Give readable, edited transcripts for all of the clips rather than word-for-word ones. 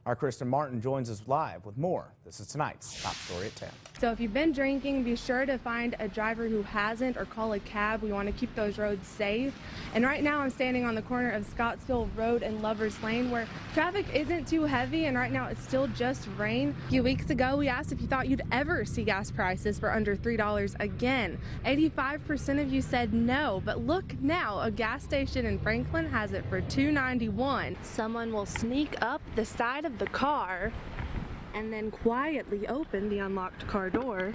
Our Kristen Martin joins us live with more. This is tonight's Top Story at 10. So if you've been drinking, be sure to find a driver who hasn't or call a cab. We want to keep those roads safe. And right now I'm standing on the corner of Scottsville Road and Lovers Lane where traffic isn't too heavy, and right now it's still just rain. A few weeks ago we asked if you thought you'd ever see gas prices for under $3 again. 85% of you said no, but look now, a gas station in Franklin has it for $2.91. Someone will sneak up the side of the car and then quietly open the unlocked car door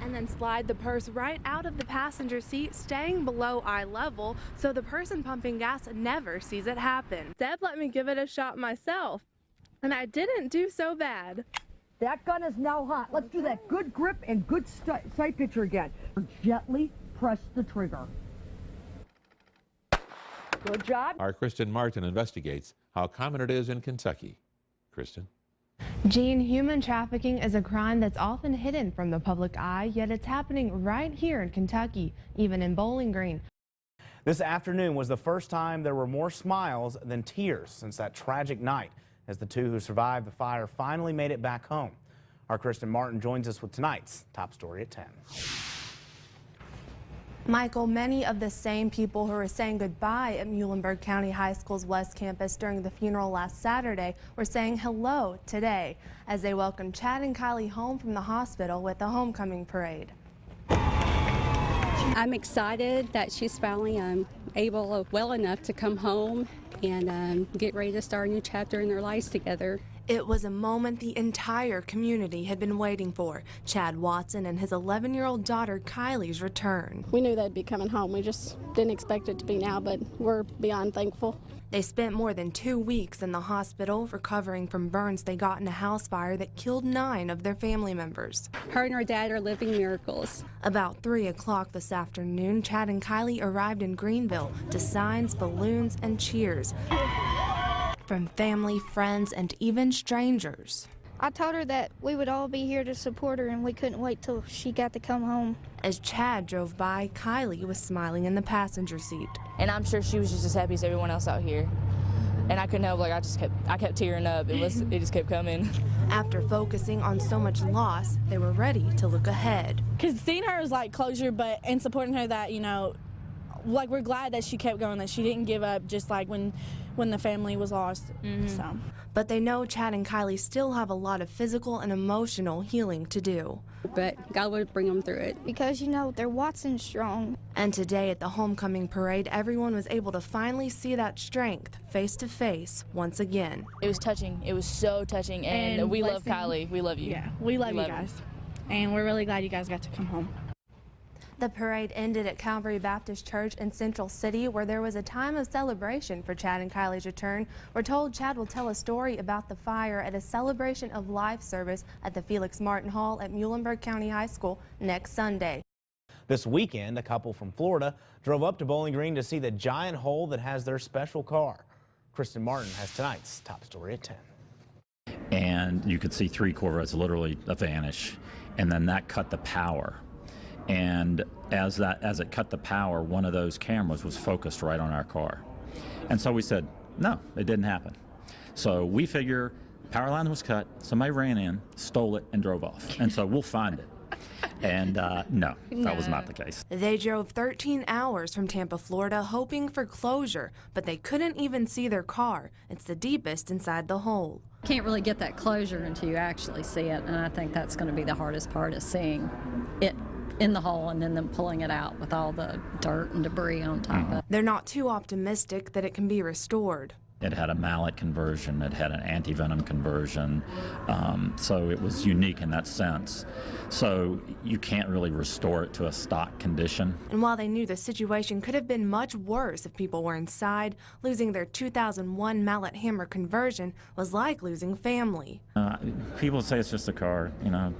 and then slide the purse right out of the passenger seat, staying below eye level so the person pumping gas never sees it happen. Deb let me give it a shot myself, and I didn't do so bad. That gun is now hot. Let's do that good grip and good sight picture again. Gently press the trigger. Good job. Our Kristen Martin investigates how common it is in Kentucky. Kristen? Gene, human trafficking is a crime that's often hidden from the public eye, yet it's happening right here in Kentucky, even in Bowling Green. This afternoon was the first time there were more smiles than tears since that tragic night, as the two who survived the fire finally made it back home. Our Kristen Martin joins us with tonight's Top Story at 10. Michael, many of the same people who were saying goodbye at Muhlenberg County High School's West Campus during the funeral last Saturday were saying hello today as they welcomed Chad and Kylie home from the hospital with the homecoming parade. I'm excited that she's finally well enough to come home and get ready to start a new chapter in their lives together. It was a moment the entire community had been waiting for. Chad Watson and his 11-year-old daughter Kylie's return. We knew they'd be coming home. We just didn't expect it to be now, but we're beyond thankful. They spent more than 2 weeks in the hospital recovering from burns they got in a house fire that killed 9 of their family members. Her and her dad are living miracles. About 3 o'clock this afternoon, Chad and Kylie arrived in Greenville to signs, balloons, and cheers from family, friends, and even strangers. I told her that we would all be here to support her and we couldn't wait till she got to come home. As Chad drove by, Kylie was smiling in the passenger seat. And I'm sure she was just as happy as everyone else out here. And I couldn't help, like, I kept tearing up. It just kept coming. After focusing on so much loss, they were ready to look ahead. Because seeing her is like closure, and supporting her that, you know, like we're glad that she kept going, that she didn't give up just like when the family was lost. So. But they know Chad and Kylie still have a lot of physical and emotional healing to do. But God would bring them through it. Because, you know, they're Watson strong. And today at the homecoming parade, everyone was able to finally see that strength face to face once again. It was touching. It was so touching. And we love Kylie. We love you. Yeah, we love you guys. And we're really glad you guys got to come home. The parade ended at Calvary Baptist Church in Central City, where there was a time of celebration for Chad and Kylie's return. We're told Chad will tell a story about the fire at a celebration of life service at the Felix Martin Hall at Muhlenberg County High School next Sunday. This weekend, a couple from Florida drove up to Bowling Green to see the giant hole that has their special car. Kristen Martin has tonight's Top Story at 10. And you could see 3 Corvettes literally vanish, and then that cut the power. And as it cut the power, one of those cameras was focused right on our car. And so we said, no, it didn't happen. So we figure power line was cut, somebody ran in, stole it, and drove off. And so we'll find it. And no, that was not the case. They drove 13 hours from Tampa, Florida, hoping for closure, but they couldn't even see their car. It's the deepest inside the hole. Can't really get that closure until you actually see it, and I think that's going to be the hardest part, is seeing it in the hole and then them pulling it out with all the dirt and debris on top of it. They're not too optimistic that it can be restored. It had a mallet conversion, it had an anti-venom conversion, so it was unique in that sense. So you can't really restore it to a stock condition. And while they knew the situation could have been much worse if people were inside, losing their 2001 mallet hammer conversion was like losing family. People say it's just a car, you know,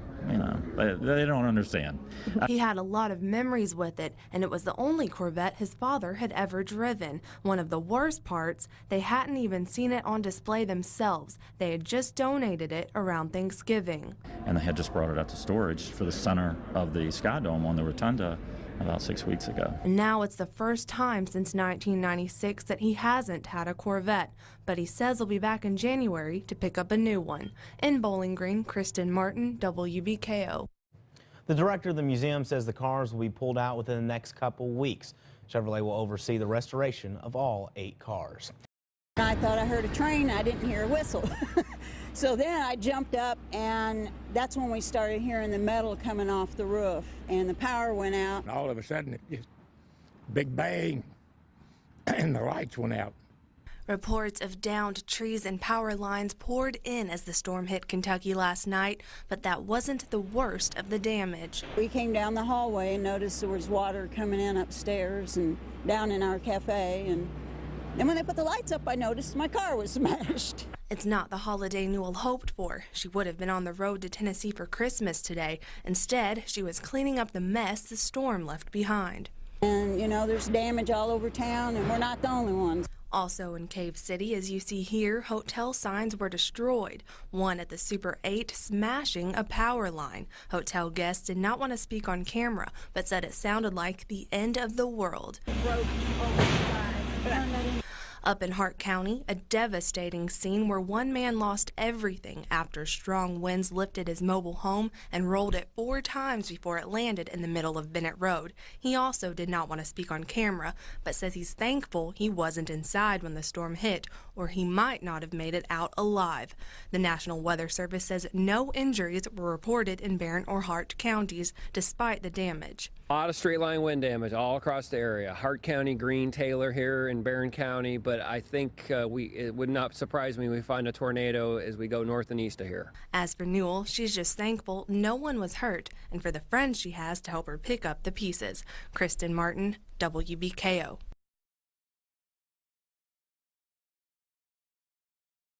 they don't understand. He had a lot of memories with it, and it was the only Corvette his father had ever driven. One of the worst parts, they hadn't even seen it on display themselves. They had just donated it around Thanksgiving. And they had just brought it out to storage for the center of the Sky Dome on the rotunda, about 6 weeks ago. Now it's the first time since 1996 that he hasn't had a Corvette, but he says he'll be back in January to pick up a new one. In Bowling Green, Kristen Martin, WBKO. The director of the museum says the cars will be pulled out within the next couple weeks. Chevrolet will oversee the restoration of all 8 cars. I thought I heard a train. I didn't hear a whistle. So then I jumped up, and that's when we started hearing the metal coming off the roof, and the power went out. And all of a sudden, it just big bang, and the lights went out. Reports of downed trees and power lines poured in as the storm hit Kentucky last night, but that wasn't the worst of the damage. We came down the hallway and noticed there was water coming in upstairs and down in our cafe, and then when they put the lights up, I noticed my car was smashed. It's not the holiday Newell hoped for. She would have been on the road to Tennessee for Christmas today. Instead, she was cleaning up the mess the storm left behind. And, you know, there's damage all over town, and we're not the only ones. Also in Cave City, as you see here, hotel signs were destroyed. One at the Super 8 smashing a power line. Hotel guests did not want to speak on camera, but said it sounded like the end of the world. Up in Hart County, a devastating scene where one man lost everything after strong winds lifted his mobile home and rolled it 4 times before it landed in the middle of Bennett Road. He also did not want to speak on camera, but says he's thankful he wasn't inside when the storm hit, or he might not have made it out alive. The National Weather Service says no injuries were reported in Barron or Hart counties, despite the damage. A lot of straight line wind damage all across the area. Hart County, Greene, Taylor here in Barron County, but I think it would not surprise me if we find a tornado as we go north and east of here. As for Newell, she's just thankful no one was hurt and for the friends she has to help her pick up the pieces. Kristen Martin, WBKO.